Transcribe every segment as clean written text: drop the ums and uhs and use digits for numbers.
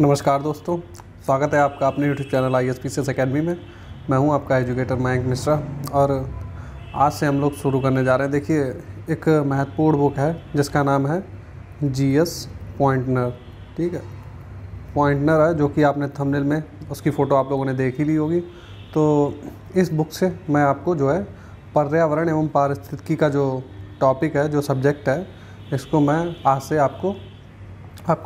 नमस्कार दोस्तों, स्वागत है आपका अपने यूट्यूब चैनल ISPCS अकेडमी में। मैं हूं आपका एजुकेटर मयंक मिश्रा और आज से हम लोग शुरू करने जा रहे हैं। देखिए, एक महत्वपूर्ण बुक है जिसका नाम है GS पॉइंटनर। ठीक है, पॉइंटनर है जो कि आपने थंबनेल में उसकी फ़ोटो आप लोगों ने देख ही ली होगी। तो इस बुक से मैं आपको जो है पर्यावरण एवं पारिस्थितिकी का जो टॉपिक है, जो सब्जेक्ट है, इसको मैं आज से आपको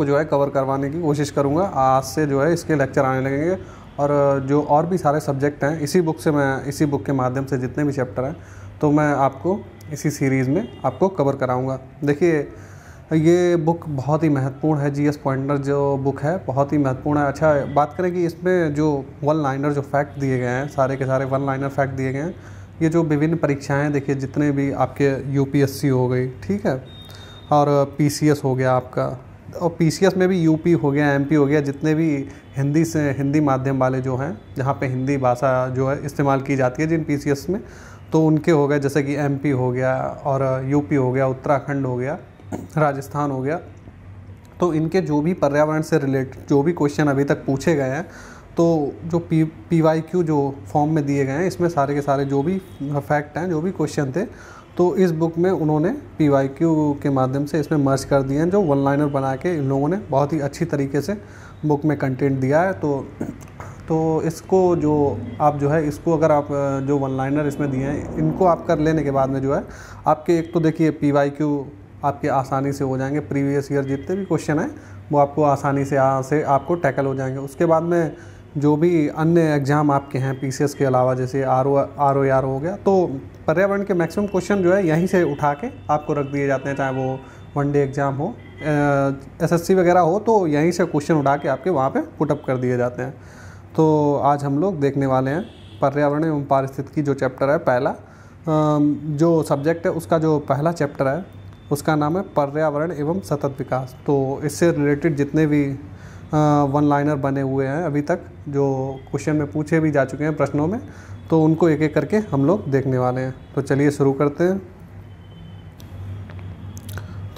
जो है कवर करवाने की कोशिश करूँगा। आज से जो है इसके लेक्चर आने लगेंगे और जो और भी सारे सब्जेक्ट हैं इसी बुक के माध्यम से जितने भी चैप्टर हैं तो मैं आपको इसी सीरीज़ में आपको कवर कराऊँगा। देखिए, ये बुक बहुत ही महत्वपूर्ण है। GS पॉइंटनर जो बुक है बहुत ही महत्वपूर्ण है। अच्छा, बात करें कि इसमें जो वन लाइनर जो फैक्ट दिए गए हैं, सारे के सारे वन लाइनर फैक्ट दिए गए हैं। ये जो विभिन्न परीक्षाएँ, देखिए जितने भी आपके UPSC हो गई, ठीक है, और PCS हो गया आपका, और PCS में भी UP हो गया, MP हो गया, जितने भी हिंदी माध्यम वाले जो हैं, जहाँ पे हिंदी भाषा जो है इस्तेमाल की जाती है जिन PCS में, तो उनके हो गए, जैसे कि MP हो गया और UP हो गया, उत्तराखंड हो गया, राजस्थान हो गया। तो इनके जो भी पर्यावरण से रिलेटेड जो भी क्वेश्चन अभी तक पूछे गए हैं, तो जो PYQ जो फॉर्म में दिए गए हैं, इसमें सारे के सारे जो भी फैक्ट हैं, जो भी क्वेश्चन थे, तो इस बुक में उन्होंने PYQ के माध्यम से इसमें मर्ज कर दिए हैं। जो वन लाइनर बना के इन लोगों ने बहुत ही अच्छी तरीके से बुक में कंटेंट दिया है। तो इसको जो आप जो है इसको अगर आप जो वन लाइनर इसमें दिए हैं, इनको आप कर लेने के बाद में जो है आपके, एक तो देखिए PYQ आपके आसानी से हो जाएंगे। प्रीवियस ईयर जितने भी क्वेश्चन हैं वो आपको आसानी से आपको टैकल हो जाएंगे। उसके बाद में जो भी अन्य एग्ज़ाम आपके हैं PCS के अलावा, जैसे ROAR हो गया, तो पर्यावरण के मैक्सिमम क्वेश्चन जो है यहीं से उठा के आपको रख दिए जाते हैं। चाहे वो वनडे एग्ज़ाम हो, SSC वगैरह हो, तो यहीं से क्वेश्चन उठा के आपके वहाँ पे पुटअप कर दिए जाते हैं। तो आज हम लोग देखने वाले हैं पर्यावरण एवं पारिस्थितिकी जो चैप्टर है पहला, जो सब्जेक्ट है उसका जो पहला चैप्टर है उसका नाम है पर्यावरण एवं सतत विकास। तो इससे रिलेटेड जितने भी वन लाइनर बने हुए हैं अभी तक, जो क्वेश्चन में पूछे भी जा चुके हैं प्रश्नों में, तो उनको एक एक करके हम लोग देखने वाले हैं। तो चलिए शुरू करते हैं।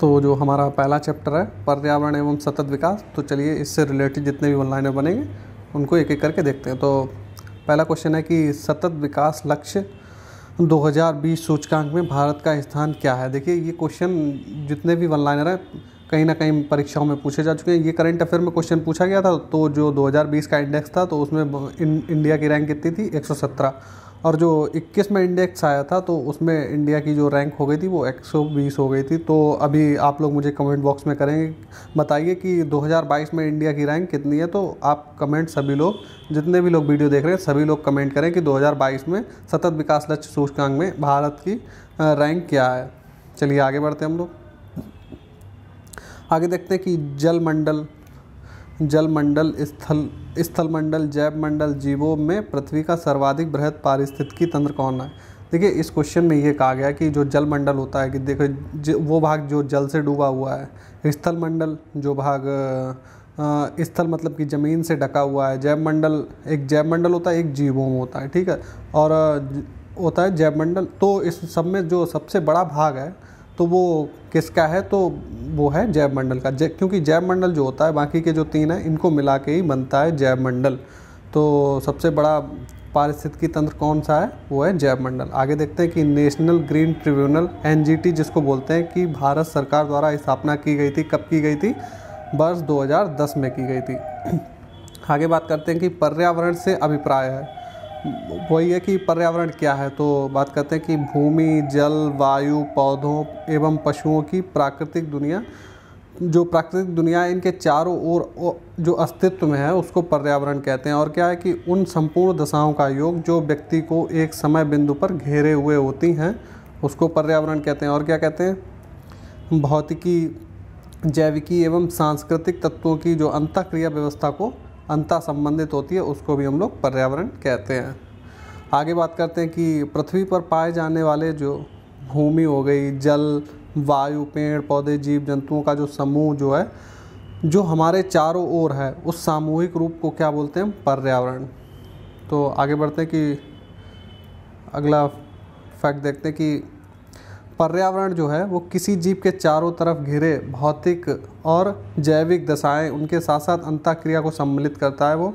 तो जो हमारा पहला चैप्टर है पर्यावरण एवं सतत विकास, तो चलिए इससे रिलेटेड जितने भी वन लाइनर बनेंगे उनको एक एक करके देखते हैं। तो पहला क्वेश्चन है कि सतत विकास लक्ष्य 2020 सूचकांक में भारत का स्थान क्या है। देखिए, ये क्वेश्चन जितने भी वन लाइनर हैं कहीं ना कहीं परीक्षाओं में पूछे जा चुके हैं। ये करंट अफेयर में क्वेश्चन पूछा गया था, तो जो 2020 का इंडेक्स था तो उसमें इंडिया की रैंक कितनी थी, 117, और जो 21 में इंडेक्स आया था तो उसमें इंडिया की जो रैंक हो गई थी वो 120 हो गई थी। तो अभी आप लोग मुझे कमेंट बॉक्स में करेंगे, बताइए कि 2022 में इंडिया की रैंक कितनी है। तो आप कमेंट, सभी लोग जितने भी लोग वीडियो देख रहे हैं सभी लोग कमेंट करें कि 2022 में सतत विकास लक्ष्य सूचकांक में भारत की रैंक क्या है। चलिए आगे बढ़ते हैं हम लोग। आगे देखते हैं कि जलमंडल, स्थलमंडल, जैवमंडल जीवों में पृथ्वी का सर्वाधिक बृहद पारिस्थितिकी तंत्र कौन है। देखिए, इस क्वेश्चन में ये कहा गया है कि जो जलमंडल होता है, कि देखो वो भाग जो जल से डूबा हुआ है, स्थलमंडल जो भाग स्थल मतलब कि ज़मीन से ढका हुआ है, एक जैवमंडल होता है, एक जीवों में होता है, ठीक है, और होता है जैवमंडल। तो इस सब में जो सबसे बड़ा भाग है तो वो किसका है, तो वो है जैवमंडल का। क्योंकि जैवमंडल जो होता है, बाकी के जो तीन हैं इनको मिला के ही बनता है जैवमंडल। तो सबसे बड़ा पारिस्थितिकी तंत्र कौन सा है, वो है जैवमंडल। आगे देखते हैं कि नेशनल ग्रीन ट्रिब्यूनल NGT जिसको बोलते हैं, कि भारत सरकार द्वारा स्थापना की गई थी, कब की गई थी, वर्ष 2010 में की गई थी। आगे बात करते हैं कि पर्यावरण से अभिप्राय है, वही है कि पर्यावरण क्या है। तो बात करते हैं कि भूमि, जल, वायु, पौधों एवं पशुओं की प्राकृतिक दुनिया, जो प्राकृतिक दुनिया है इनके चारों ओर जो अस्तित्व में है उसको पर्यावरण कहते हैं। और क्या है कि उन संपूर्ण दशाओं का योग जो व्यक्ति को एक समय बिंदु पर घेरे हुए होती हैं उसको पर्यावरण कहते हैं। और क्या कहते हैं, भौतिकी, जैविकी एवं सांस्कृतिक तत्वों की जो अंतःक्रिया व्यवस्था को अंतः संबंधित होती है उसको भी हम लोग पर्यावरण कहते हैं। आगे बात करते हैं कि पृथ्वी पर पाए जाने वाले जो भूमि हो गई, जल, वायु, पेड़ पौधे, जीव जंतुओं का जो समूह जो है, जो हमारे चारों ओर है, उस सामूहिक रूप को क्या बोलते हैं, पर्यावरण। तो आगे बढ़ते हैं कि अगला फैक्ट देखते हैं कि पर्यावरण जो है वो किसी जीव के चारों तरफ घिरे भौतिक और जैविक दशाएं, उनके साथ साथ अंतःक्रिया को सम्मिलित करता है। वो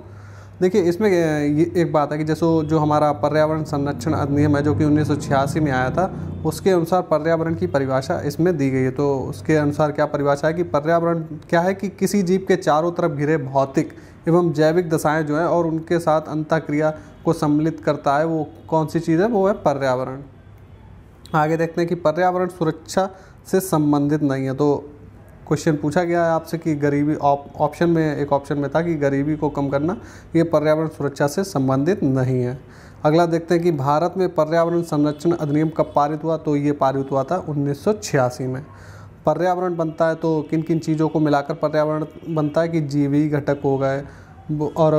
देखिए इसमें ये एक बात है कि जैसे जो हमारा पर्यावरण संरक्षण अधिनियम है जो कि 1986 में आया था, उसके अनुसार पर्यावरण की परिभाषा इसमें दी गई है। तो उसके अनुसार क्या परिभाषा है कि पर्यावरण क्या है कि किसी जीव के चारों तरफ घिरे भौतिक एवं जैविक दशाएं जो हैं और उनके साथ अंतःक्रिया को सम्मिलित करता है, वो कौन सी चीज़ है, वो है पर्यावरण। आगे देखते हैं कि पर्यावरण सुरक्षा से संबंधित नहीं है। तो क्वेश्चन पूछा गया है आपसे कि गरीबी, ऑप्शन में एक ऑप्शन में था कि गरीबी को कम करना, ये पर्यावरण सुरक्षा से संबंधित नहीं है। अगला देखते हैं कि भारत में पर्यावरण संरक्षण अधिनियम कब पारित हुआ, तो ये पारित हुआ था 1986 में। पर्यावरण बनता है तो किन किन चीज़ों को मिलाकर पर्यावरण बनता है कि जीवी घटक हो गए और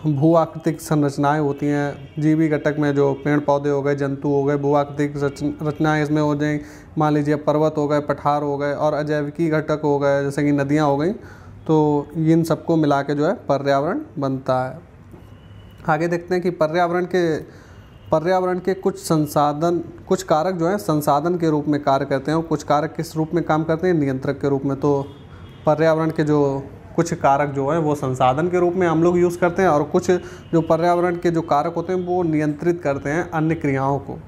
भू आकृतिक संरचनाएं होती हैं। जीवी घटक में जो पेड़ पौधे हो गए, जंतु हो गए, भू आकृतिक रचनाएं इसमें हो जाएं, मान लीजिए पर्वत हो गए, पठार हो गए, और अजैविकी घटक हो गए जैसे कि नदियां हो गई। तो इन सबको मिला के जो है पर्यावरण बनता है। आगे देखते हैं कि पर्यावरण के कुछ संसाधन, कुछ कारक जो हैं संसाधन के रूप में कार्य करते हैं और कुछ कारक किस रूप में काम करते हैं, नियंत्रक के रूप में। तो पर्यावरण के जो कुछ कारक जो हैं वो संसाधन के रूप में हम लोग यूज़ करते हैं और कुछ जो पर्यावरण के जो कारक होते हैं वो नियंत्रित करते हैं अन्य क्रियाओं को।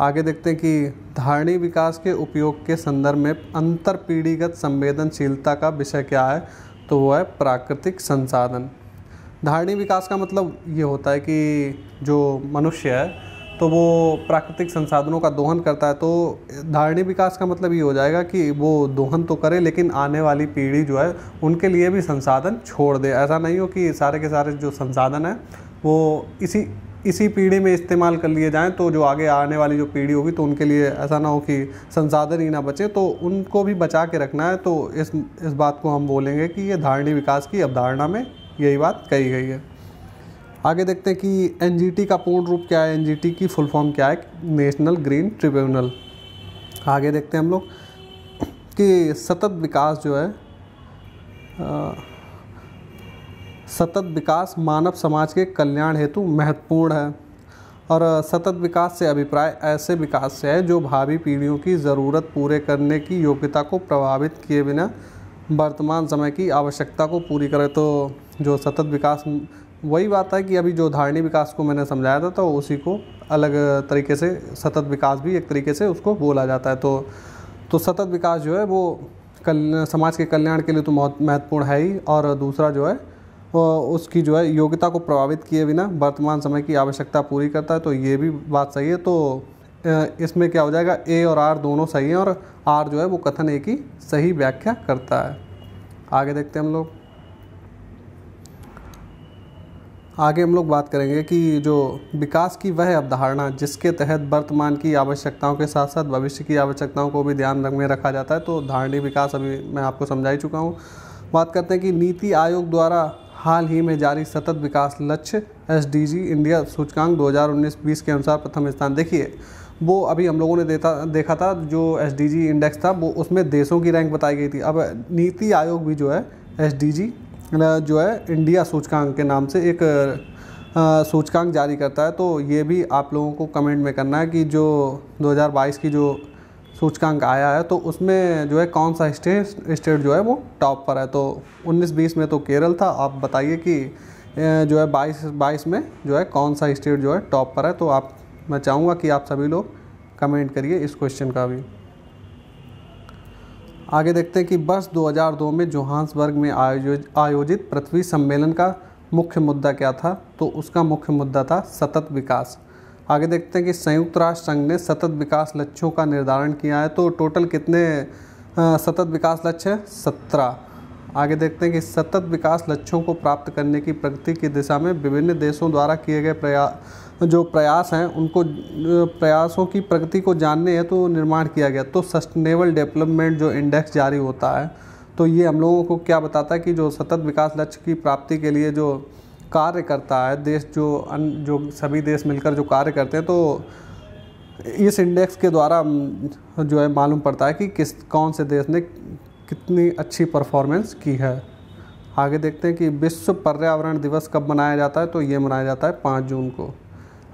आगे देखते हैं कि धारणी विकास के उपयोग के संदर्भ में अंतर पीढ़ीगत संवेदनशीलता का विषय क्या है, तो वो है प्राकृतिक संसाधन। धारणी विकास का मतलब ये होता है कि जो मनुष्य है तो वो प्राकृतिक संसाधनों का दोहन करता है। तो धारणी विकास का मतलब ये हो जाएगा कि वो दोहन तो करे लेकिन आने वाली पीढ़ी जो है उनके लिए भी संसाधन छोड़ दे। ऐसा नहीं हो कि सारे के सारे जो संसाधन हैं वो इसी पीढ़ी में इस्तेमाल कर लिए जाएं, तो जो आगे आने वाली जो पीढ़ी होगी तो उनके लिए ऐसा ना हो कि संसाधन ही ना बचे, तो उनको भी बचा के रखना है। तो इस बात को हम बोलेंगे कि ये धारणी विकास की अवधारणा में यही बात कही गई है। आगे देखते हैं कि एनजीटी का पूर्ण रूप क्या है, एनजीटी की फुल फॉर्म क्या है, नेशनल ग्रीन ट्रिब्यूनल। आगे देखते हैं हम लोग कि सतत विकास जो है सतत विकास मानव समाज के कल्याण हेतु महत्वपूर्ण है। और सतत विकास से अभिप्राय ऐसे विकास से है जो भावी पीढ़ियों की ज़रूरत पूरे करने की योग्यता को प्रभावित किए बिना वर्तमान समय की आवश्यकता को पूरी करे। तो जो सतत विकास, वही बात है कि अभी जो धारणी विकास को मैंने समझाया था तो उसी को अलग तरीके से सतत विकास भी एक तरीके से उसको बोला जाता है। तो सतत विकास जो है वो समाज के कल्याण के लिए तो बहुत महत्वपूर्ण है ही, और दूसरा जो है उसकी जो है योग्यता को प्रभावित किए बिना वर्तमान समय की आवश्यकता पूरी करता है। तो ये भी बात सही है। तो इसमें क्या हो जाएगा, ए और आर दोनों सही हैं और आर जो है वो कथन ए की सही व्याख्या करता है। आगे देखते हैं हम लोग, आगे हम लोग बात करेंगे कि जो विकास की वह अवधारणा जिसके तहत वर्तमान की आवश्यकताओं के साथ साथ भविष्य की आवश्यकताओं को भी ध्यान में रखा जाता है। तो धारणी विकास अभी मैं आपको समझा ही चुका हूँ। बात करते हैं कि नीति आयोग द्वारा हाल ही में जारी सतत विकास लक्ष्य SDG इंडिया सूचकांक 2019-20 के अनुसार प्रथम स्थान। देखिए वो अभी हम लोगों ने देखा था जो SDG इंडेक्स था वो उसमें देशों की रैंक बताई गई थी। अब नीति आयोग भी जो है SDG जो है इंडिया सूचकांक के नाम से एक सूचकांक जारी करता है। तो ये भी आप लोगों को कमेंट में करना है कि जो 2022 की जो सूचकांक आया है तो उसमें जो है कौन सा स्टेट जो है वो टॉप पर है। तो 19-20 में तो केरल था, आप बताइए कि जो है 22 में जो है कौन सा स्टेट जो है टॉप पर है। तो मैं चाहूँगा कि आप सभी लोग कमेंट करिए इस क्वेश्चन का भी। आगे देखते हैं कि वर्ष 2002 में जोहान्सबर्ग में आयोजित पृथ्वी सम्मेलन का मुख्य मुद्दा क्या था, तो उसका मुख्य मुद्दा था सतत विकास। आगे देखते हैं कि संयुक्त राष्ट्र संघ ने सतत विकास लक्ष्यों का निर्धारण किया है। तो टोटल कितने सतत विकास लक्ष्य हैं, 17। आगे देखते हैं कि सतत विकास लक्ष्यों को प्राप्त करने की प्रगति की दिशा में विभिन्न देशों द्वारा किए गए प्रयास हैं, उनको प्रयासों की प्रगति को जानने हेतु निर्माण किया गया। तो सस्टेनेबल डेवलपमेंट जो इंडेक्स जारी होता है तो ये हम लोगों को क्या बताता है कि जो सतत विकास लक्ष्य की प्राप्ति के लिए जो कार्य करता है देश, जो सभी देश मिलकर जो कार्य करते हैं, तो इस इंडेक्स के द्वारा जो है मालूम पड़ता है कि कौन से देश ने कितनी अच्छी परफॉर्मेंस की है। आगे देखते हैं कि विश्व पर्यावरण दिवस कब मनाया जाता है, तो ये मनाया जाता है 5 जून को।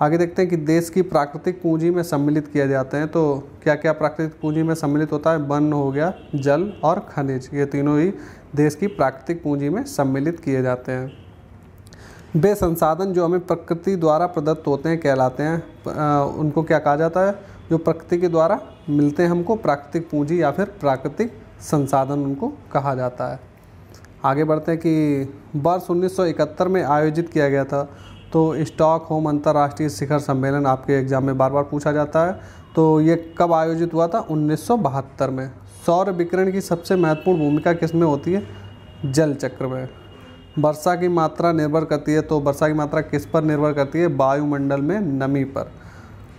आगे देखते हैं कि देश की प्राकृतिक पूंजी में सम्मिलित किए जाते हैं। तो क्या क्या प्राकृतिक पूंजी में सम्मिलित होता है? वन हो गया, जल और खनिज, ये तीनों ही देश की प्राकृतिक पूंजी में सम्मिलित किए जाते हैं। वे संसाधन जो हमें प्रकृति द्वारा प्रदत्त होते हैं कहलाते हैं, उनको क्या कहा जाता है? जो प्रकृति के द्वारा मिलते हैं हमको, प्राकृतिक पूंजी या फिर प्राकृतिक संसाधन उनको कहा जाता है। आगे बढ़ते हैं कि वर्ष 1971 में आयोजित किया गया था। तो स्टॉकहोम अंतर्राष्ट्रीय शिखर सम्मेलन आपके एग्जाम में बार बार पूछा जाता है। तो ये कब आयोजित हुआ था? 1972 में। सौर विकिरण की सबसे महत्वपूर्ण भूमिका किस में होती है? जल चक्र में। वर्षा की मात्रा निर्भर करती है, तो वर्षा की मात्रा किस पर निर्भर करती है? वायुमंडल में नमी पर।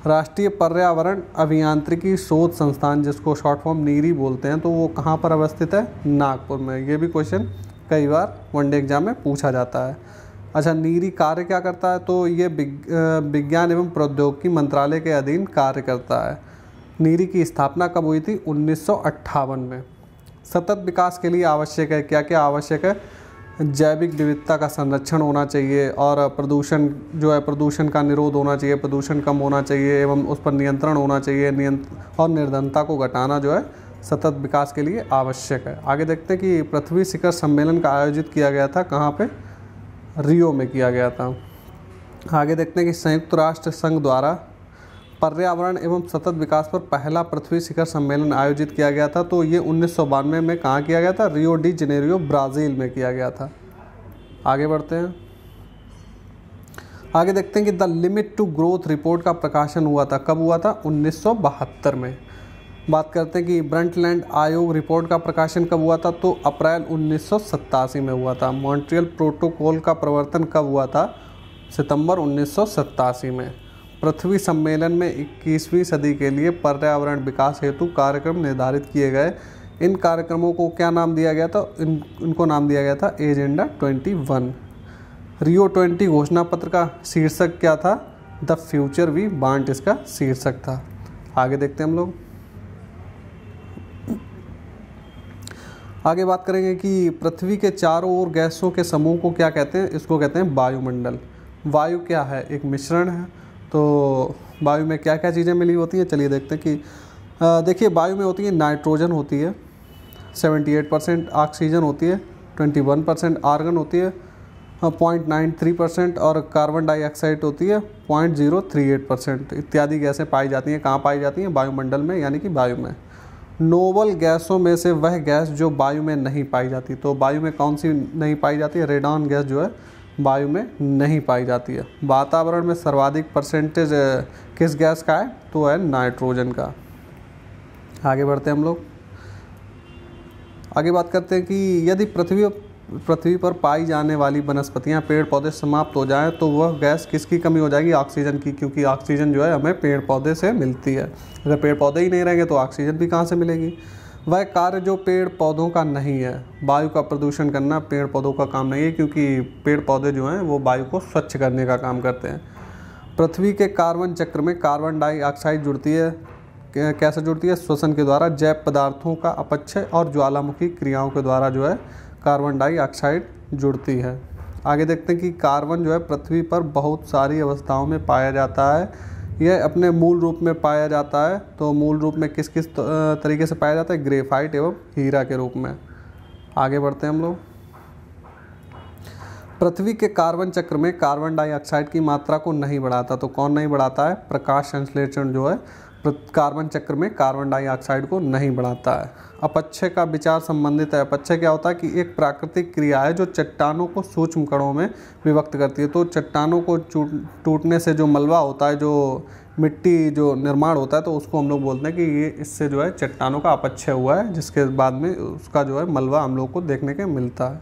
राष्ट्रीय पर्यावरण अभियांत्रिकी शोध संस्थान, जिसको शॉर्ट फॉर्म नीरी बोलते हैं, तो वो कहाँ पर अवस्थित है? नागपुर में। ये भी क्वेश्चन कई बार वनडे एग्जाम में पूछा जाता है। अच्छा, नीरी कार्य क्या करता है? तो ये विज्ञान एवं प्रौद्योगिकी मंत्रालय के अधीन कार्य करता है। नीरी की स्थापना कब हुई थी? 1958 में। सतत विकास के लिए आवश्यक है, क्या क्या आवश्यक है? जैविक विविधता का संरक्षण होना चाहिए और प्रदूषण जो है, प्रदूषण का निरोध होना चाहिए, प्रदूषण कम होना चाहिए एवं उस पर नियंत्रण होना चाहिए, और निर्धनता को घटाना जो है सतत विकास के लिए आवश्यक है। आगे देखते हैं कि पृथ्वी शिखर सम्मेलन का आयोजित किया गया था कहाँ पे? रियो में किया गया था। आगे देखते हैं कि संयुक्त राष्ट्र संघ द्वारा पर्यावरण एवं सतत विकास पर पहला पृथ्वी शिखर सम्मेलन आयोजित किया गया था। तो ये 1992 में कहाँ किया गया था? रियो डी जनेरियो, ब्राज़ील में किया गया था। आगे बढ़ते हैं, आगे देखते हैं कि the limit to growth report का प्रकाशन हुआ था। कब हुआ था? 1972 में। बात करते हैं कि ब्रंटलैंड आयोग रिपोर्ट का प्रकाशन कब हुआ था? तो अप्रैल 1987 में हुआ था। मॉन्ट्रियल प्रोटोकॉल का प्रवर्तन कब हुआ था? सितंबर 1987 में। पृथ्वी सम्मेलन में 21वीं सदी के लिए पर्यावरण विकास हेतु कार्यक्रम निर्धारित किए गए। इन कार्यक्रमों को क्या नाम दिया गया था? इनको नाम दिया गया था एजेंडा 21। रियो 20 घोषणा पत्र का शीर्षक क्या था? द फ्यूचर वी वांट, इसका शीर्षक था। आगे देखते हैं हम लोग, आगे बात करेंगे कि पृथ्वी के चारों ओर गैसों के समूह को क्या कहते हैं? इसको कहते हैं वायुमंडल। वायु क्या है? एक मिश्रण है। तो वायु में क्या क्या चीज़ें मिली होती हैं? चलिए देखते हैं कि देखिए, वायु में होती है नाइट्रोजन होती है 78%, ऑक्सीजन होती है 21%, आर्गन होती है 0.93% और कार्बन डाइऑक्साइड होती है 0.038%। इत्यादि गैसें पाई जाती हैं। कहाँ पाई जाती हैं? वायुमंडल में, यानी कि वायु में। नोबल गैसों में से वह गैस जो वायु में नहीं पाई जाती। तो वायु में कौन सी नहीं पाई जाती है? रेडॉन गैस जो है वायु में नहीं पाई जाती है। वातावरण में सर्वाधिक परसेंटेज किस गैस का है? तो है नाइट्रोजन का। आगे बढ़ते हैं हम लोग, आगे बात करते हैं कि यदि पृथ्वी पर पाई जाने वाली वनस्पतियां, पेड़ पौधे समाप्त हो जाएं तो वह गैस किसकी कमी हो जाएगी? ऑक्सीजन की, क्योंकि ऑक्सीजन जो है हमें पेड़ पौधे से मिलती है। अगर पेड़ पौधे ही नहीं रहेंगे तो ऑक्सीजन भी कहाँ से मिलेगी? वह कार्य जो पेड़ पौधों का नहीं है। वायु का प्रदूषण करना पेड़ पौधों का काम नहीं है, क्योंकि पेड़ पौधे जो हैं वो वायु को स्वच्छ करने का काम करते हैं। पृथ्वी के कार्बन चक्र में कार्बन डाइऑक्साइड जुड़ती है। कैसे जुड़ती है? श्वसन के द्वारा। जैव पदार्थों का अपक्षय और ज्वालामुखी क्रियाओं के द्वारा जो है कार्बन डाइऑक्साइड जुड़ती है। आगे देखते हैं कि कार्बन जो है पृथ्वी पर बहुत सारी अवस्थाओं में पाया जाता है। यह अपने मूल रूप में पाया जाता है। तो मूल रूप में किस किस तरीके से पाया जाता है? ग्रेफाइट एवं हीरा के रूप में। आगे बढ़ते हैं हम लोग, पृथ्वी के कार्बन चक्र में कार्बन डाइऑक्साइड की मात्रा को नहीं बढ़ाता। तो कौन नहीं बढ़ाता है? प्रकाश संश्लेषण जो है कार्बन चक्र में कार्बन डाइऑक्साइड को नहीं बढ़ाता है। अपक्षय का विचार संबंधित है। अपक्षय क्या होता है? कि एक प्राकृतिक क्रिया है जो चट्टानों को सूक्ष्म कणों में विभक्त करती है। तो चट्टानों को टूटने से जो मलबा होता है, जो मिट्टी जो निर्माण होता है, तो उसको हम लोग बोलते हैं कि ये इससे जो है चट्टानों का अपक्षय हुआ है, जिसके बाद में उसका जो है मलबा हम लोग को देखने के मिलता है।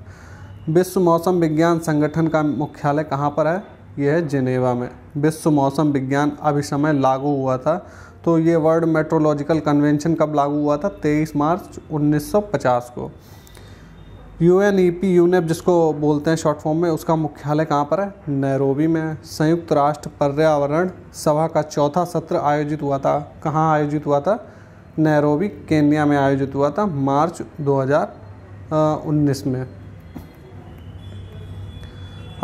विश्व मौसम विज्ञान संगठन का मुख्यालय कहाँ पर है? यह है जिनेवा में। विश्व मौसम विज्ञान अभिसमय लागू हुआ था। तो ये वर्ल्ड मेट्रोलॉजिकल कन्वेंशन कब लागू हुआ था? 23 मार्च 1950 को। UNEP यूनेप जिसको बोलते हैं शॉर्ट फॉर्म में, उसका मुख्यालय कहाँ पर है? नैरोबी में। संयुक्त राष्ट्र पर्यावरण सभा का चौथा सत्र आयोजित हुआ था। कहाँ आयोजित हुआ था? नैरोबी, केन्या में आयोजित हुआ था मार्च 2019 में।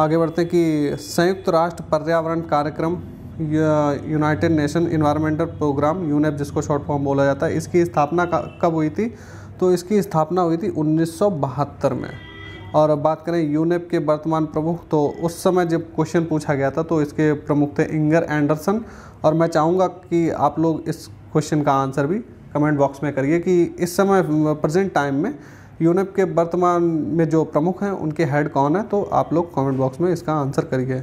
आगे बढ़ते हैं कि संयुक्त राष्ट्र पर्यावरण कार्यक्रम united nation environmental programme, UNEP जिसको शॉर्ट फॉर्म बोला जाता है, इसकी स्थापना कब हुई थी? तो इसकी स्थापना हुई थी 1972 में। और अब बात करें यूनेप के वर्तमान प्रमुख, तो उस समय जब क्वेश्चन पूछा गया था तो इसके प्रमुख थे इंगर एंडरसन। और मैं चाहूँगा कि आप लोग इस क्वेश्चन का आंसर भी कमेंट बॉक्स में करिए कि इस समय प्रेजेंट टाइम में यूनेप के वर्तमान में जो प्रमुख हैं उनके हेड कौन है, तो आप लोग कमेंट बॉक्स में इसका आंसर करिए।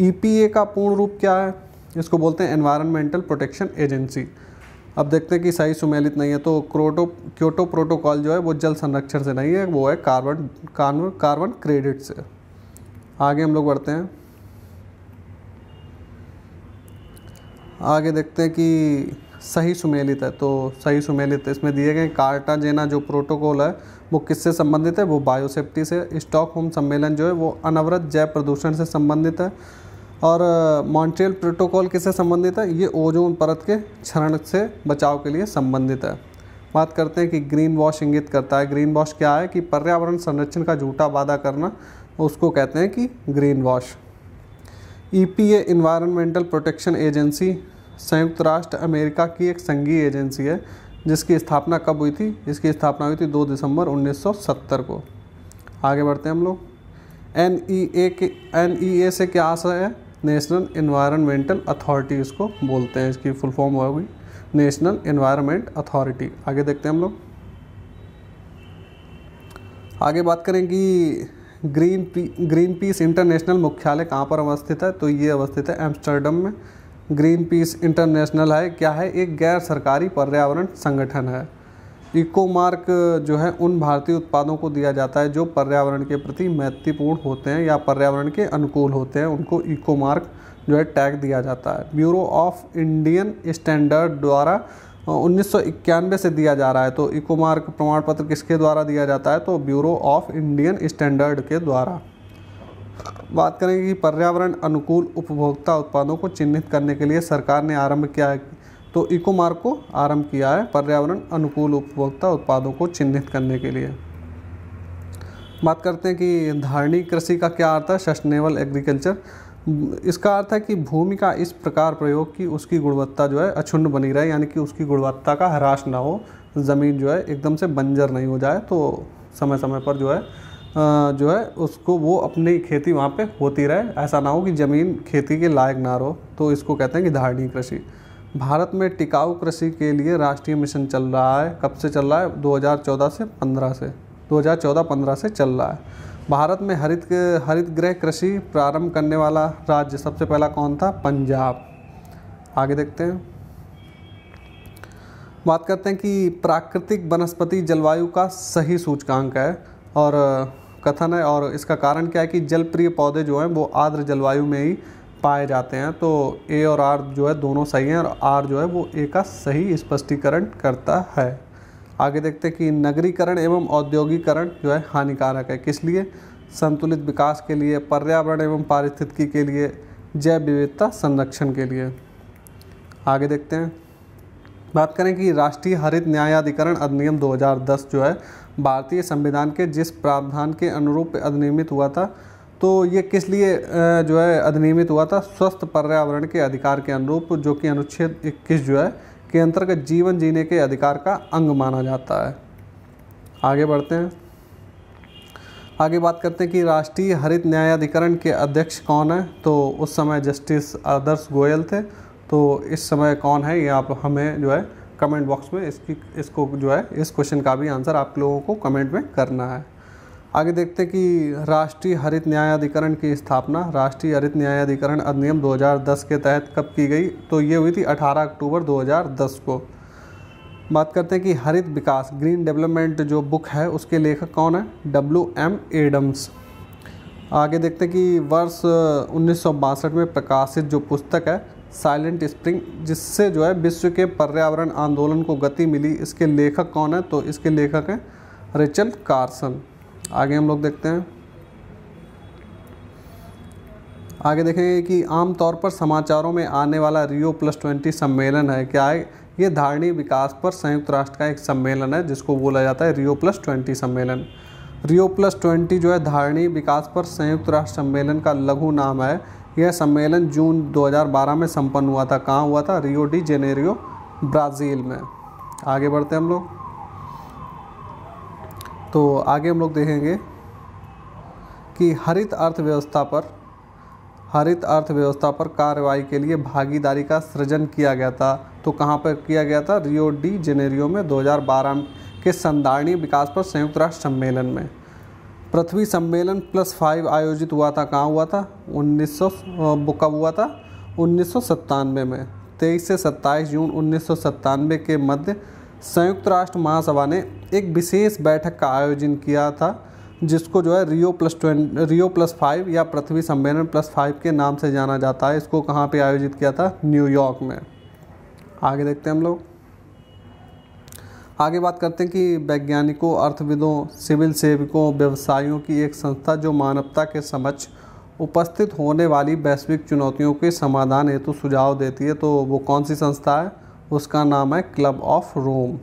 EPA का पूर्ण रूप क्या है? इसको बोलते हैं एनवायरनमेंटल प्रोटेक्शन एजेंसी। अब देखते हैं कि सही सुमेलित नहीं है, तो क्योटो प्रोटोकॉल जो है वो जल संरक्षण से नहीं है, वो है कार्बन क्रेडिट से। आगे हम लोग बढ़ते हैं, आगे देखते हैं कि सही सुमेलित है। तो सही सुमेलित इसमें दिए गए कार्टाजेना जो प्रोटोकॉल है वो किससे संबंधित है? वो बायोसेफ्टी से। स्टॉकहोम सम्मेलन जो है वो अनवरत जैव प्रदूषण से संबंधित है। और मॉन्ट्रियल प्रोटोकॉल किससे संबंधित है? ये ओजोन परत के क्षरण से बचाव के लिए संबंधित है। बात करते हैं कि ग्रीन वॉश इंगित करता है। ग्रीन वॉश क्या है? कि पर्यावरण संरक्षण का झूठा वादा करना, उसको कहते हैं कि green wash. EPA environmental protection agency संयुक्त राष्ट्र अमेरिका की एक संघीय एजेंसी है जिसकी स्थापना कब हुई थी? इसकी स्थापना हुई थी 2 दिसंबर 1970 को। आगे बढ़ते हैं हम लोग। NEA से क्या आशय है? नेशनल एनवायरनमेंटल अथॉरिटी इसको बोलते हैं, इसकी फुल फॉर्म होगी नेशनल एनवायरनमेंट अथॉरिटी। आगे देखते हैं हम लोग, आगे बात करें कि ग्रीन पीस इंटरनेशनल मुख्यालय कहाँ पर अवस्थित है? तो ये अवस्थित है एम्स्टर्डम में। ग्रीन पीस इंटरनेशनल है क्या है? एक गैर सरकारी पर्यावरण संगठन है। इकोमार्क जो है उन भारतीय उत्पादों को दिया जाता है जो पर्यावरण के प्रति मैत्रीपूर्ण होते हैं या पर्यावरण के अनुकूल होते हैं, उनको इकोमार्क जो है टैग दिया जाता है। ब्यूरो ऑफ इंडियन स्टैंडर्ड द्वारा 1991 से दिया जा रहा है। तो इकोमार्क प्रमाण पत्र किसके द्वारा दिया जाता है? तो ब्यूरो ऑफ इंडियन स्टैंडर्ड के द्वारा। बात करेंगे कि पर्यावरण अनुकूल उपभोक्ता उत्पादों को चिन्हित करने के लिए सरकार ने आरंभ किया है, तो इकोमार्क को आरंभ किया है पर्यावरण अनुकूल उपभोक्ता उत्पादों को चिन्हित करने के लिए। बात करते हैं कि धारणी कृषि का क्या अर्थ है? Sustainable agriculture. इसका अर्थ है कि भूमि का इस प्रकार प्रयोग कि उसकी गुणवत्ता जो है अक्षुण्ण बनी रहे, यानी कि उसकी गुणवत्ता का ह्रास ना हो, ज़मीन जो है एकदम से बंजर नहीं हो जाए, तो समय समय पर जो है उसको वो अपनी खेती वहाँ पे होती रहे, ऐसा ना हो कि ज़मीन खेती के लायक ना रहो, तो इसको कहते हैं कि धारणी कृषि। भारत में टिकाऊ कृषि के लिए राष्ट्रीय मिशन चल रहा है। कब से चल रहा है? 2014-15 से चल रहा है। भारत में हरित गृह कृषि प्रारंभ करने वाला राज्य सबसे पहला कौन था? पंजाब। आगे देखते हैं, बात करते हैं कि प्राकृतिक वनस्पति जलवायु का सही सूचकांक है और कथन है, और इसका कारण क्या है कि जलप्रिय पौधे जो हैं वो आर्द्र जलवायु में ही पाए जाते हैं। तो A और R जो है दोनों सही हैं, और R जो है वो A का सही स्पष्टीकरण करता है। आगे देखते हैं कि नगरीकरण एवं औद्योगिकरण जो है हानिकारक है। किस लिए? संतुलित विकास के लिए, पर्यावरण एवं पारिस्थितिकी के लिए, जैव विविधता संरक्षण के लिए। आगे देखते हैं, बात करें कि राष्ट्रीय हरित न्यायाधिकरण अधिनियम 2010 जो है भारतीय संविधान के जिस प्रावधान के अनुरूप अधिनियमित हुआ था, तो ये किस लिए जो है अधिनियमित हुआ था? स्वस्थ पर्यावरण के अधिकार के अनुरूप, जो कि अनुच्छेद 21 जो है के अंतर्गत जीवन जीने के अधिकार का अंग माना जाता है। आगे बढ़ते हैं, आगे बात करते हैं कि राष्ट्रीय हरित न्यायाधिकरण के अध्यक्ष कौन है? तो उस समय जस्टिस आदर्श गोयल थे। तो इस समय कौन है ये आप हमें जो है कमेंट बॉक्स में इसको जो है इस क्वेश्चन का भी आंसर आप लोगों को कमेंट में करना है। आगे देखते हैं कि राष्ट्रीय हरित न्यायाधिकरण की स्थापना राष्ट्रीय हरित न्यायाधिकरण अधिनियम 2010 के तहत कब की गई? तो ये हुई थी 18 अक्टूबर 2010 को। बात करते हैं कि हरित विकास ग्रीन डेवलपमेंट जो बुक है उसके लेखक कौन है? W.M. एडम्स। आगे देखते हैं कि वर्ष 1962 में प्रकाशित जो पुस्तक है साइलेंट स्प्रिंग, जिससे जो है विश्व के पर्यावरण आंदोलन को गति मिली, इसके लेखक कौन है? तो इसके लेखक हैं रेचल कार्सन। आगे हम लोग देखते हैं, आगे देखेंगे कि आमतौर पर समाचारों में आने वाला Rio+20 सम्मेलन है क्या है? ये धारणी विकास पर संयुक्त राष्ट्र का एक सम्मेलन है जिसको बोला जाता है Rio+20 सम्मेलन। Rio+20 जो है धारणी विकास पर संयुक्त राष्ट्र सम्मेलन का लघु नाम है। यह सम्मेलन जून 2012 में संपन्न हुआ था। कहाँ हुआ था? रियो डी जेनेरियो, ब्राज़ील में। आगे बढ़ते हैं हम लोग। तो आगे हम लोग देखेंगे कि हरित अर्थव्यवस्था पर कार्रवाई के लिए भागीदारी का सृजन किया गया था। तो कहाँ पर किया गया था? रियो डी जेनेरियो में 2012 के संधारणीय विकास पर संयुक्त राष्ट्र सम्मेलन में। पृथ्वी सम्मेलन +5 आयोजित हुआ था। कहाँ हुआ था? कब हुआ था? 1997 में। 23 से 27 जून 1997 के मध्य संयुक्त राष्ट्र महासभा ने एक विशेष बैठक का आयोजन किया था, जिसको जो है रियो+5 या पृथ्वी सम्मेलन +5 के नाम से जाना जाता है। इसको कहाँ पे आयोजित किया था? न्यूयॉर्क में। आगे देखते हैं हम लोग। आगे बात करते हैं कि वैज्ञानिकों, अर्थविदों, सिविल सेवकों, व्यवसायियों की एक संस्था जो मानवता के समक्ष उपस्थित होने वाली वैश्विक चुनौतियों के समाधान हेतु सुझाव देती है। तो वो कौन सी संस्था है? उसका नाम है क्लब ऑफ रोम।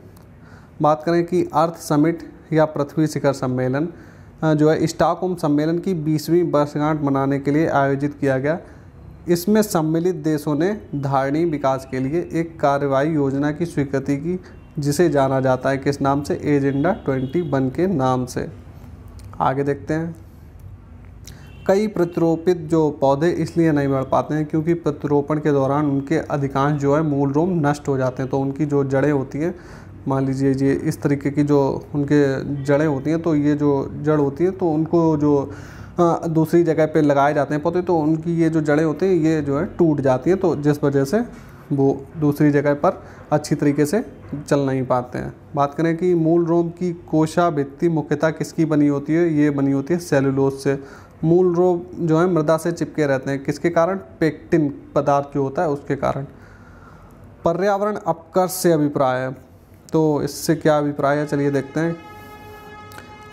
बात करें कि अर्थ समिट या पृथ्वी शिखर सम्मेलन जो है स्टॉकहोम सम्मेलन की 20वीं वर्षगांठ मनाने के लिए आयोजित किया गया। इसमें सम्मिलित देशों ने धारणीय विकास के लिए एक कार्रवाई योजना की स्वीकृति की, जिसे जाना जाता है किस नाम से? एजेंडा 21 के नाम से। आगे देखते हैं। कई प्रत्यारोपित जो पौधे इसलिए नहीं बढ़ पाते हैं क्योंकि प्रत्यारोपण के दौरान उनके अधिकांश जो है मूल रोम नष्ट हो जाते हैं। तो उनकी जो जड़ें होती हैं, मान लीजिए ये इस तरीके की जो उनके जड़ें होती हैं, तो ये जो जड़ होती है तो उनको जो दूसरी जगह पे लगाए जाते हैं पौधे, तो उनकी ये जो जड़ें होती हैं ये जो है टूट जाती हैं, तो जिस वजह से वो दूसरी जगह पर अच्छी तरीके से चल नहीं पाते हैं। बात करें कि मूल रोम की कोशा भित्ति मुख्यतः किसकी बनी होती है? ये बनी होती है सेलुलोज से। मूल रोम जो है मृदा से चिपके रहते हैं, किसके कारण? पेक्टिन पदार्थ जो होता है उसके कारण। पर्यावरण अपकर्ष से अभिप्राय है, तो इससे क्या अभिप्राय है? चलिए देखते हैं।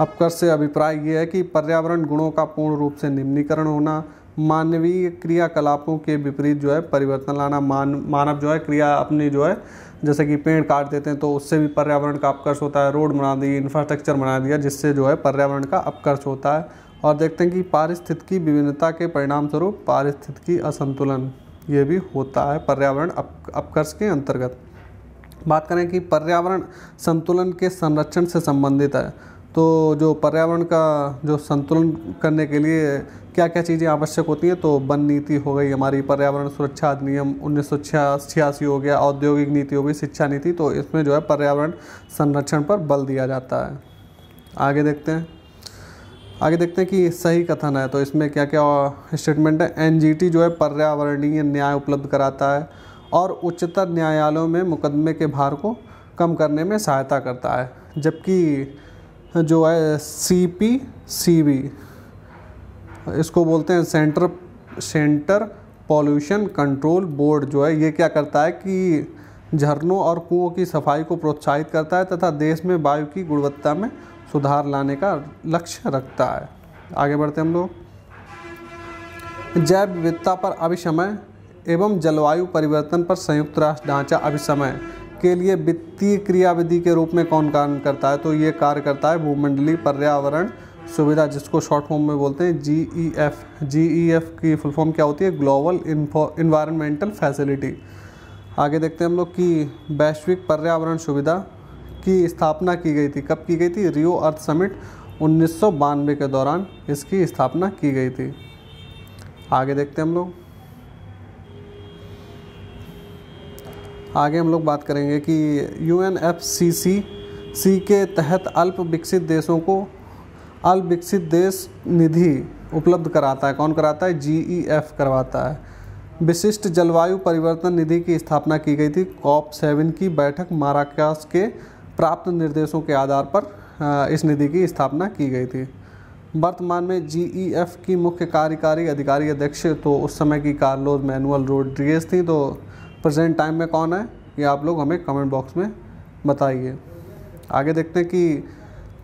अपकर्ष से अभिप्राय ये है कि पर्यावरण गुणों का पूर्ण रूप से निम्नीकरण होना, मानवीय क्रियाकलापों के विपरीत जो है परिवर्तन लाना। मानव जो है क्रिया अपनी जो है, जैसे कि पेड़ काट देते हैं तो उससे भी पर्यावरण का अपकर्ष होता है। रोड बना दी, इंफ्रास्ट्रक्चर बना दिया, जिससे जो है पर्यावरण का अपकर्ष होता है। और देखते हैं कि पारिस्थितिकी विभिन्नता के परिणाम स्वरूप पारिस्थितिकी असंतुलन ये भी होता है पर्यावरण अपकर्ष के अंतर्गत। बात करें कि पर्यावरण संतुलन के संरक्षण से संबंधित है, तो जो पर्यावरण का जो संतुलन करने के लिए क्या क्या चीज़ें आवश्यक होती हैं? तो वन नीति हो गई हमारी, पर्यावरण सुरक्षा अधिनियम 1986 हो गया, औद्योगिक नीति हो गई, शिक्षा नीति। तो इसमें जो है पर्यावरण संरक्षण पर बल दिया जाता है। आगे देखते हैं कि सही कथन है, तो इसमें क्या क्या स्टेटमेंट है? एनजीटी जो है पर्यावरणीय न्याय उपलब्ध कराता है और उच्चतर न्यायालयों में मुकदमे के भार को कम करने में सहायता करता है। जबकि जो है CPCB, इसको बोलते हैं सेंटर पॉल्यूशन कंट्रोल बोर्ड, जो है ये क्या करता है कि झरनों और कुओं की सफाई को प्रोत्साहित करता है तथा देश में वायु की गुणवत्ता में सुधार लाने का लक्ष्य रखता है। आगे बढ़ते हम लोग। जैव विविधता पर अभिसमय एवं जलवायु परिवर्तन पर संयुक्त राष्ट्र ढांचा अभिसमय के लिए वित्तीय क्रियाविधि के रूप में कौन कार्य करता है? तो ये कार्य करता है भूमंडलीय पर्यावरण सुविधा, जिसको शॉर्ट फॉर्म में बोलते हैं GEF। GEF की फुल फॉर्म क्या होती है? Global environmental facility. आगे देखते हैं हम लोग कि वैश्विक पर्यावरण सुविधा की स्थापना की गई थी। कब की गई थी? रियो अर्थ समिट 1992 के दौरान इसकी स्थापना की गई थी। आगे देखते हैं हम लोग। आगे हम लोग बात करेंगे कि UNFCCC के तहत अल्प विकसित देशों को अल्प विकसित देश निधि उपलब्ध कराता है। कौन कराता है? GEF करवाता है। विशिष्ट जलवायु परिवर्तन निधि की स्थापना की गई थी। COP7 की बैठक माराकेस के प्राप्त निर्देशों के आधार पर इस निधि की स्थापना की गई थी। वर्तमान में GEF की मुख्य कार्यकारी अधिकारी अध्यक्ष तो उस समय की कार्लोस मैनुअल रोड्रिगेज थी। तो प्रेजेंट टाइम में कौन है? ये आप लोग हमें कमेंट बॉक्स में बताइए। आगे देखते हैं कि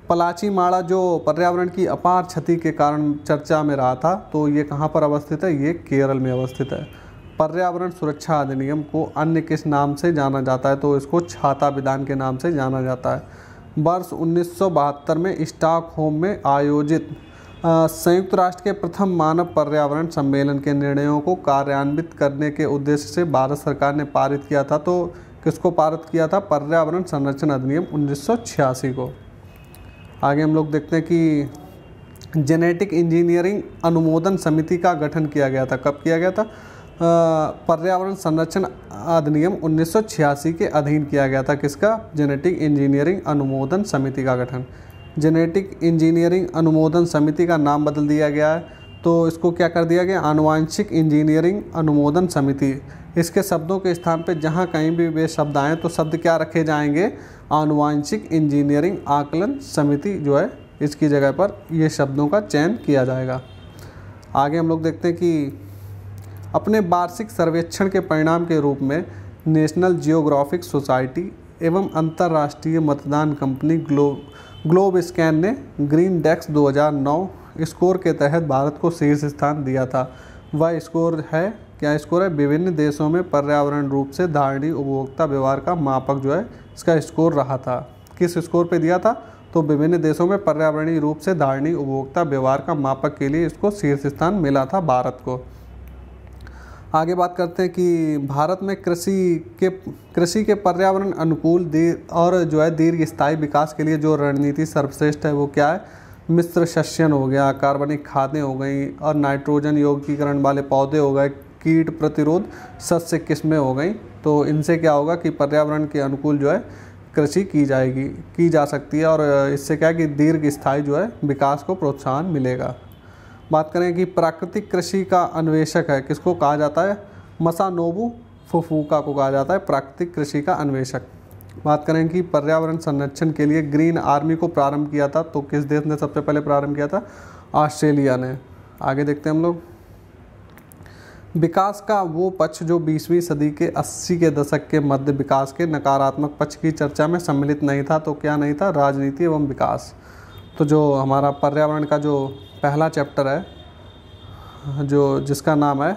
पलाची माड़ा जो पर्यावरण की अपार क्षति के कारण चर्चा में रहा था, तो ये कहाँ पर अवस्थित है? ये केरल में अवस्थित है। पर्यावरण सुरक्षा अधिनियम को अन्य किस नाम से जाना जाता है? तो इसको छाता विधान के नाम से जाना जाता है। वर्ष 1972 में स्टॉकहोम में आयोजित संयुक्त राष्ट्र के प्रथम मानव पर्यावरण सम्मेलन के निर्णयों को कार्यान्वित करने के उद्देश्य से भारत सरकार ने पारित किया था। तो किसको पारित किया था? पर्यावरण संरक्षण अधिनियम 1986 को। आगे हम लोग देखते हैं कि जेनेटिक इंजीनियरिंग अनुमोदन समिति का गठन किया गया था। कब किया गया था? पर्यावरण संरक्षण अधिनियम 1986 के अधीन किया गया था। किसका? जेनेटिक इंजीनियरिंग अनुमोदन समिति का गठन। जेनेटिक इंजीनियरिंग अनुमोदन समिति का नाम बदल दिया गया है, तो इसको क्या कर दिया गया? आनुवांशिक इंजीनियरिंग अनुमोदन समिति। इसके शब्दों के स्थान पे जहाँ कहीं भी वे शब्द आएँ तो शब्द क्या रखे जाएंगे? आनुवांशिक इंजीनियरिंग आकलन समिति जो है, इसकी जगह पर ये शब्दों का चयन किया जाएगा। आगे हम लोग देखते हैं कि अपने वार्षिक सर्वेक्षण के परिणाम के रूप में नेशनल जियोग्राफिक सोसाइटी एवं अंतर्राष्ट्रीय मतदान कंपनी ग्लोब स्कैन ने ग्रीन डेस्क 2009 स्कोर के तहत भारत को शीर्ष स्थान दिया था। वह स्कोर है, क्या स्कोर है? विभिन्न देशों में पर्यावरण रूप से धारणीय उपभोक्ता व्यवहार का मापक जो है, इसका स्कोर रहा था। किस स्कोर पे दिया था? तो विभिन्न देशों में पर्यावरणीय रूप से धारणीय उपभोक्ता व्यवहार का मापक के लिए इसको शीर्ष स्थान मिला था भारत को। आगे बात करते हैं कि भारत में कृषि के पर्यावरण अनुकूल और जो है दीर्घ स्थायी विकास के लिए जो रणनीति सर्वश्रेष्ठ है वो क्या है? मिश्र शस्यन हो गया, कार्बनिक खादें हो गई और नाइट्रोजन योगीकरण वाले पौधे हो गए, कीट प्रतिरोध सस्य किस्में हो गई। तो इनसे क्या होगा कि पर्यावरण के अनुकूल जो है कृषि की जा सकती है और इससे क्या है कि दीर्घ स्थायी जो है विकास को प्रोत्साहन मिलेगा। बात करें कि प्राकृतिक कृषि का अन्वेषक है, किसको कहा जाता है? मसानोबू फुफुका को कहा जाता है प्राकृतिक कृषि का अन्वेषक। बात करें कि पर्यावरण संरक्षण के लिए ग्रीन आर्मी को प्रारंभ किया था, तो किस देश ने सबसे पहले प्रारंभ किया था? ऑस्ट्रेलिया ने। आगे देखते हैं हम लोग, विकास का वो पक्ष जो 20वीं सदी के 80 के दशक के मध्य विकास के नकारात्मक पक्ष की चर्चा में सम्मिलित नहीं था। तो क्या नहीं था? राजनीति एवं विकास। तो जो हमारा पर्यावरण का जो पहला चैप्टर है, जो जिसका नाम है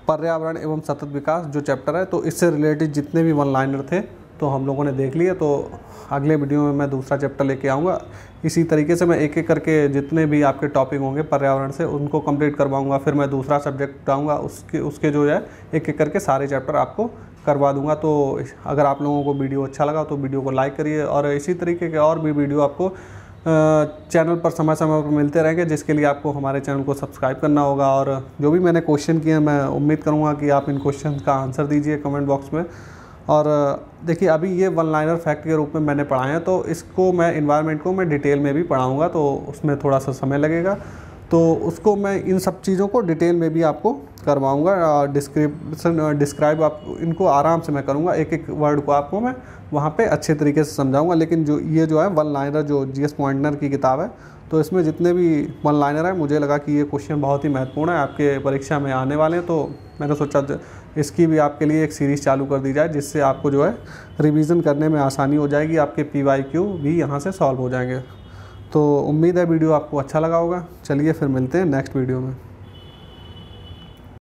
पर्यावरण एवं सतत विकास जो चैप्टर है, तो इससे रिलेटेड जितने भी वन लाइनर थे तो हम लोगों ने देख लिए। तो अगले वीडियो में मैं दूसरा चैप्टर लेके आऊँगा। इसी तरीके से मैं एक एक करके जितने भी आपके टॉपिक होंगे पर्यावरण से उनको कंप्लीट करवाऊँगा। फिर मैं दूसरा सब्जेक्ट उठाऊँगा, उसके जो है एक एक करके सारे चैप्टर आपको करवा दूंगा। तो अगर आप लोगों को वीडियो अच्छा लगा तो वीडियो को लाइक करिए और इसी तरीके के और भी वीडियो आपको चैनल पर समय समय पर मिलते रहेंगे, जिसके लिए आपको हमारे चैनल को सब्सक्राइब करना होगा। और जो भी मैंने क्वेश्चन किए मैं उम्मीद करूंगा कि आप इन क्वेश्चन का आंसर दीजिए कमेंट बॉक्स में। और देखिए अभी ये वन लाइनर फैक्ट के रूप में मैंने पढ़ाए हैं, तो इसको मैं इन्वायरमेंट को मैं डिटेल में भी पढ़ाऊँगा, तो उसमें थोड़ा सा समय लगेगा। तो उसको मैं इन सब चीज़ों को डिटेल में भी आपको करवाऊँगा। डिस्क्राइब आप इनको आराम से मैं करूँगा, एक एक वर्ड को आपको मैं वहाँ पे अच्छे तरीके से समझाऊंगा। लेकिन ये जो है वन लाइनर जो जीएस पॉइंटनर की किताब है, तो इसमें जितने भी वन लाइनर है मुझे लगा कि ये क्वेश्चन बहुत ही महत्वपूर्ण है, आपके परीक्षा में आने वाले हैं। तो मैंने सोचा इसकी भी आपके लिए एक सीरीज़ चालू कर दी जाए, जिससे आपको जो है रिवीजन करने में आसानी हो जाएगी, आपके PYQ भी यहाँ से सॉल्व हो जाएंगे। तो उम्मीद है वीडियो आपको अच्छा लगा होगा। चलिए फिर मिलते हैं नेक्स्ट वीडियो में।